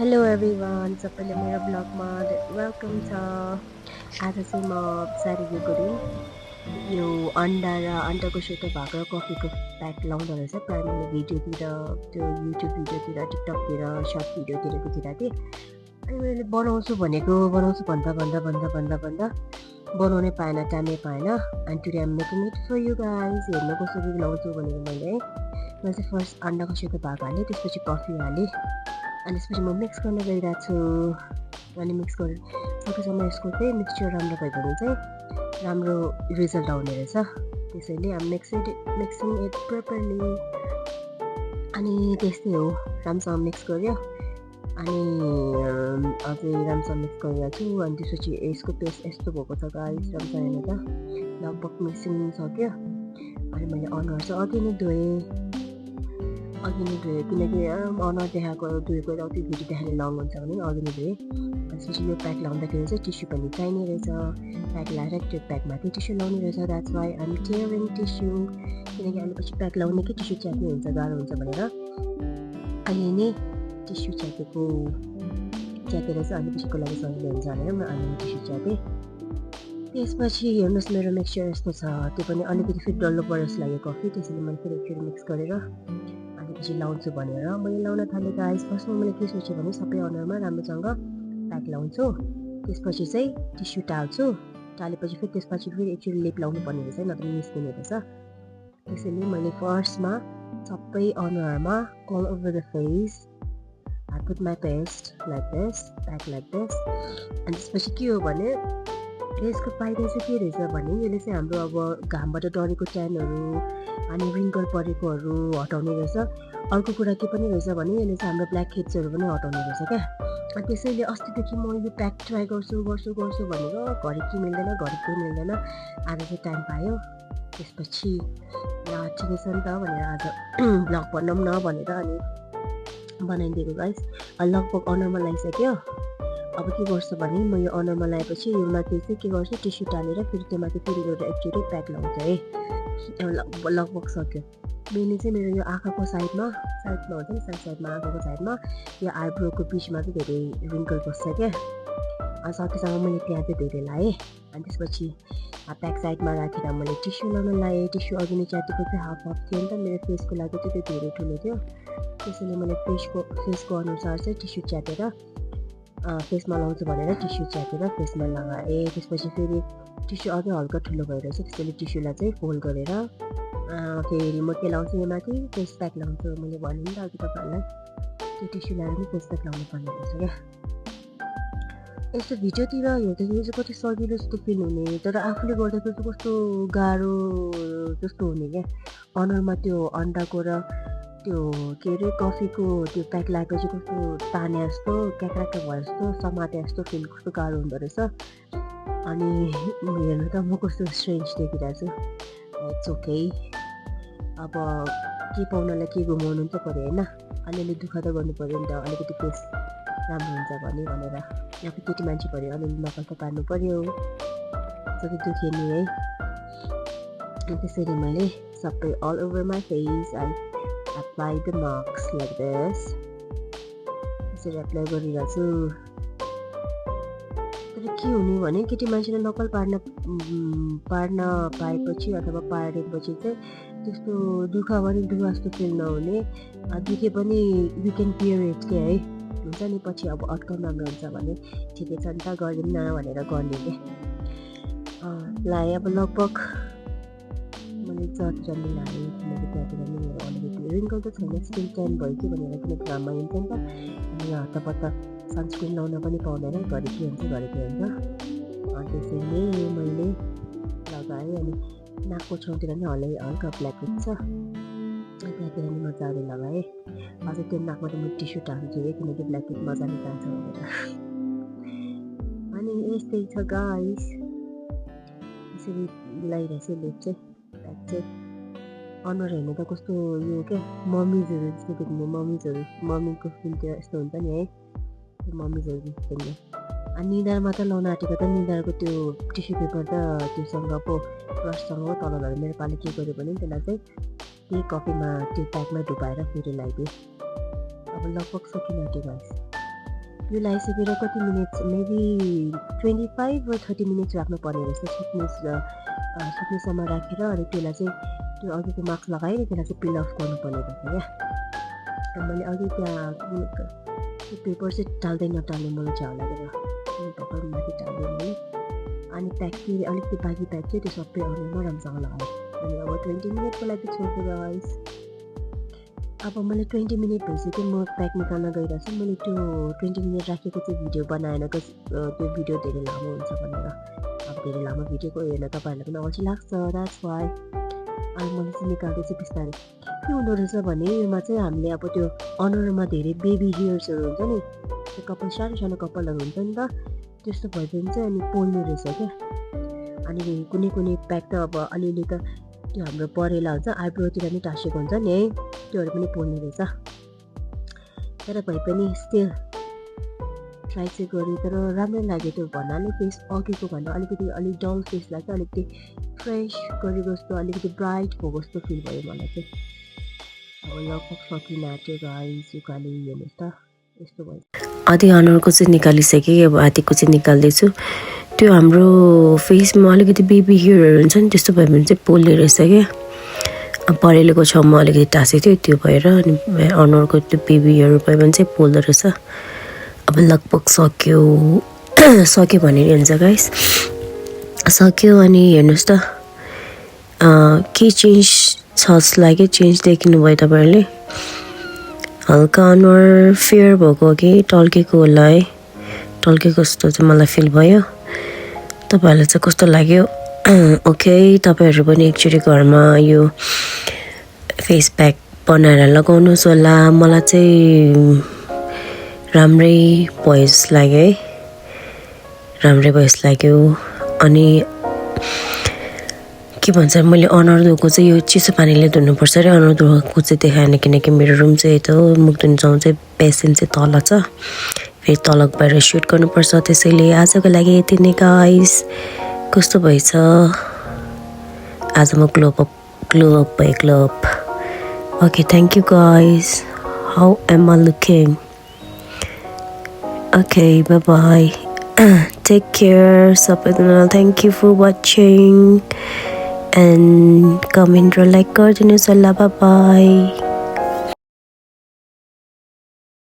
Hello everyone सबैले मेरो ब्लगमा welcome छ। आज चाहिँ म सारी के गरौँ यो अन्डा र अन्डाको सेतो भएको कफीको प्याक लाउँदो रहेछ। प्रायः मैले भिडियोतिर त्यो युट्युब भिडियोतिर टिकटकतिर सर्ट भिडियोतिर देखिरहेको थिएँ। अनि मैले बनाउँछु भन्दा बनाउनै पाएन, टाइमै पाएन। अनि today I'm making it for you guys. हेर्नु कसरी लाउँछु भनेर मैले चाहिँ फर्स्ट अन्डाको सेतो भाग हालेँ, त्यसपछि कफी हालेँ, अनि त्यसपछि म मिक्स गर्न गइरहेको छु। अनि मिक्स गरेर सकेसम्म यसको चाहिँ मिक्सचर राम्रो भयो भने चाहिँ राम्रो रिजल्ट आउने रहेछ। त्यसैले आम मिक्सिङ इट प्रपरली। अनि त्यस्तै हो, राम्रोसँग मिक्स गऱ्यो। अनि अझै राम्रोसँग मिक्स गरिरहेको छु। अनि त्यसपछि यसको पेस्ट यस्तो भएको छ गाइस, राम्रोसँग हेर्नु त लगभग मिक्सिङ सक्यो। अनि मैले अनुहार चाहिँ अघि नै धोएँ, किनकि अनुहार देखाएको धोएको अति भिडियो देखाउने लङ हुन्छ भने अघि नै धोएँ। त्यसपछि यो प्याक लाउँदाखेरि चाहिँ टिस्यु पनि चाहिने रहेछ। प्याक लाएर त्यो प्याकमाथि टिस्यु लाउने रहेछ। द्याट्स वाइ आइम टियरिङ टिस्यु, किनकि अनि पछि प्याक लाउने कि टिस्यु च्याप्ने हुन्छ, गाह्रो हुन्छ भनेर अहिले नै टिस्यु च्यापेर चाहिँ अनि पछिको लागि सजिलो हुन्छ भनेर म अहिले टिस्यु च्यापेँ। त्यसपछि हेर्नुहोस् मेरो मिक्सचर यस्तो छ। त्यो पनि अलिकति फेरि डल्लो पऱ्यो जस्तो लाग्यो कफी, त्यसैले मैले फेरि एकचोटि मिक्स गरेर अनि पछि लाउँछु भनेर मैले लाउन थालेँ गाइस। फर्स्टमा मैले के सोचेँ भने सबै अनुहारमा राम्रोसँग प्याक लाउँछु, त्यसपछि चाहिँ टिस्यु टालेपछि फेरि त्यसपछि फेरि एकचोटि लेप लाउनु पर्ने रहेछ, नत्र निस्किने रहेछ। त्यसैले मैले फर्स्टमा सबै अनुहारमा all over the face I put my paste like this, back like this. अनि त्यसपछि के हो भने यसको फाइदा चाहिँ के रहेछ भने यसले चाहिँ हाम्रो अब घामबाट डढेको ट्यानहरू अनि रिङ्कल परेकोहरू हटाउने रहेछ। अर्को कुरा के पनि रहेछ भने यसले चाहिँ हाम्रो ब्ल्याक हेड्सहरू पनि हटाउने रहेछ क्या। अनि त्यसैले अस्तिदेखि म यो प्याक ट्राई गर्छु भनेर घरि के मिल्दैन आज चाहिँ टाइम पायो। त्यसपछि ठिकै छ नि त भनेर आज ब्लग बनाऊँ न भनेर अनि बनाइदिएको गाइस। लगभग अनुहारमा लगाइसक्यो। अब के गर्छु भने म यो अनुहारमा लगाएपछि यो माथि चाहिँ के गर्छु, टिस्यु टालेर फेरि त्यो माथि फेरि एउटा एकचोटि प्याक लाउँछ है। लगभग सक्यो। मेनली चाहिँ मेरो यो आँखाको साइडमा हुन्छ नि, साइडमा आँखाको साइडमा यो आइब्रोको बिचमा चाहिँ धेरै रिङ्कल बस्छ क्या। अनि सकेसम्म मैले त्यहाँ चाहिँ धेरै लगाएँ। अनि त्यसपछि प्याक साइडमा राखेर मैले टिस्यु लाउन लगाएँ। टिस्यु अघि नै च्यातेको चाहिँ हाफ थियो नि त, मेरो फेसको लागि चाहिँ त्यो धेरै ठुलो थियो। त्यसैले मैले फेसको अनुसार चाहिँ टिस्यु च्यातेर फेसमा लाउँछु भनेर टिस्यु च्यातेर फेसमा लगाएँ। त्यसपछि फेरि टिस्यु अझै हल्का ठुलो भइरहेछ, त्यसैले टिस्युलाई चाहिँ फोल्ड गरेर फेरि म के लाउँछु यो माथि फेस प्याक लाउँछु। मैले भने नि त अघि तपाईँहरूलाई त्यो टिस्यु लगाएर पनि फेस प्याक लाउनु पर्ने रहेछ क्या। यस्तो भिडियोतिर हेर्दाखेरि चाहिँ कति सजिलो जस्तो फिल हुने, तर आफूले गर्दाखेरि चाहिँ कस्तो गाह्रो जस्तो हुने क्या। अनुहारमा त्यो अन्डाको र त्यो के अरे कफीको त्यो प्याक लगाएपछि कस्तो ताने जस्तो क्याक्राक्क भयो जस्तो समाते जस्तो फिल, कस्तो गाह्रो हुँदो रहेछ। अनि हेर्नु त म कस्तो स्ट्रेन्ज देखिरहेको छु। इट्स ओके, अब के पाउनलाई के गुमाउनु चाहिँ पऱ्यो होइन। अलिअलि दुःख त गर्नु पऱ्यो नि त, अलिकति फेस राम्रो हुन्छ भनेर। अब केटी मान्छे पऱ्यो, अलिअलि नकल त पार्नु पऱ्यो, जति दुख्यो नि है। त्यसरी मैले सबै all over my face I apply the marks like this. यसरी एप्लाई गरिरहेको छु। तर के हुने भने केटी मान्छेले नकल पार्न पाएपछि अथवा पारेपछि चाहिँ त्यस्तो दुःख जस्तो फिल नहुने, दुखे पनि यु क्यान बियर इट के है, हुन्छ नि। पछि अब आउटकम राम्रो हुन्छ भने ठिकै छ नि त, गरिदिउँ न भनेर गर्ने के। लगाएँ अब लगभग मैले जति लगाएँ, किनकि त्यहाँतिर नि मेरो अलिकति रिङ्कल त छैन, स्किन ट्यान भयो कि भनेर, किनकि घाममा हिँड्छ नि त। अनि हत्तापत्ता सनस्क्रिन लाउन पनि पाउँदैन, घरि के हुन्छ। त्यसैले मैले लगाएँ। अनि नाकको छेउतिर नि हल्का ब्ल्याक छ, त्यहाँतिर नि मजाले लगाएँ। अझै त्यो नाकमा त म टिस्यु टाल्छु है, किनकि ब्ल्याक हेड मजाले जान्छ भनेर। अनि यस्तै छ गाइस, यसरी लगाइरहेछु लेप चाहिँ प्याक चाहिँ। अनुहार हेर्नु त कस्तो यो क्या मम्मिजहरू जस्तो देख्ने, मम्मीको फिल्मतिर यस्तो हुन्छ नि है, त्यो मम्मिजहरू जस्तो देख्ने। अनि निधारमा त लाउन आँटेको त निधारको त्यो टिस्यु पेपर त त्योसँग पो ब्रससँग तल झऱ्यो। मेरो पालि के गर्यो भने त्यसलाई चाहिँ त्यही कफीमा त्यो प्याकमै डुबाएर फेरि लगाइदिएँ। अब लगभग सकिन आँट्यो गाइस। यो लगाइसकेर कति मिनट्स मेबी 25 or 30 मिनट्स राख्नुपर्ने रहेछ सुक्नेसम्म राखेर अनि त्यसलाई चाहिँ त्यो अघिको मास्क लगाएर त्यसलाई चाहिँ पिल अफ गर्नुपर्ने रहेछ क्या मैले अघि त्यहाँ त्यो पेपर चाहिँ टाल्दै नटाल्ने मलाई चाहिँ लागेर भर्खर माथि टाल्दैन है अनि प्याक फेरि अलिकति बाँकी प्याक चाहिँ त्यो सबै अनुहारमा राम्रोसँग लगाएँ अनि अब 20 मिनटको लागि छोड्छु गाइस अब मैले 20 मिनट भइसक्यो म प्याक निकाल्न गइरहेको छु मैले त्यो 20 मिनट राखेको चाहिँ भिडियो बनाएन त्यो भिडियो धेरै लामो हुन्छ भनेर अब धेरै लामो भिडियोको हेर्न तपाईँहरूलाई पनि अल्छी लाग्छ द्याट्स वाइ अनि मैले चाहिँ निकाल्दैछु बिस्तारै के हुँदो रहेछ भने योमा चाहिँ हामीले अब त्यो अनुहारमा धेरै बेबी हेयर्सहरू हुन्छ नि त्यो कपाल सानो सानो कपालहरू हुन्छ नि त त्यस्तो भएपछि चाहिँ अनि पोल्ने रहेछ क्या अनि कुनै कुनै प्याक त अब अलिअलि त त्यो हाम्रो परेला हुन्छ आइब्रोतिर नि टाँसेको हुन्छ नि है त्योहरू पनि पोल्ने रहेछ तर भए पनि स्टिल ट्राई चाहिँ गरेँ तर राम्रै लाग्यो त्यो भन्नाले फेस अघिको भन्दा अलिकति अलिक डल फेसलाई चाहिँ अलिकति फ्रेस गरेको जस्तो अलिकति ब्राइट भएको जस्तो फिल भयो मलाई चाहिँ अब लगभग सकिन आँट्यो गाइस उकाली हेर्नुहोस् त यस्तो भयो आधी अनुहारको चाहिँ निकालिसकेँ अब आधीको चाहिँ निकाल्दैछु त्यो हाम्रो फेसमा अलिकति बेबी हेयरहरू हुन्छ नि त्यस्तो भयो भने चाहिँ पोल्ने रहेछ क्या परेलोको छेउमा अलिकति टाँसेको थियो त्यो भएर अनि अनुहारको त्यो बेबी हेयर भयो भने चाहिँ पोल्दो रहेछ अब लगभग सक्यो भनेर हुन्छ गाइस सक्यो अनि हेर्नुहोस् त के चेन्ज छ जस्तो लाग्यो चेन्ज देखिनु भयो तपाईँहरूले हल्का अनुहार फेयर भएको कि टल्केको होला है टल्केको जस्तो चाहिँ मलाई फिल भयो तपाईँहरूलाई चाहिँ कस्तो लाग्यो ओके तपाईँहरू पनि एकचोटि घरमा यो फेस प्याक बनाएर लगाउनुहोस् होला मलाई चाहिँ राम्रै भयो जस्तो लाग्यो है राम्रै भयो जस्तो लाग्यो अनि के भन्छ मैले अनुहार धोएको चाहिँ यो चिसो पानीले धुनुपर्छ अरे अनुहार धोएको चाहिँ देखाएन किनकि मेरो रुम चाहिँ यता हो मुख धुन ठाउँ चाहिँ बेसिन चाहिँ तल छ फेरि तल गएर सुट गर्नुपर्छ त्यसैले आजको लागि यति नै गाइस कस्तो भएछ आज म glow up okay thank you guys how am I looking okay bye bye take care सबैजनालाई thank you for watching and comment र लाइक गरिदिनुहोस् होला बाई बाई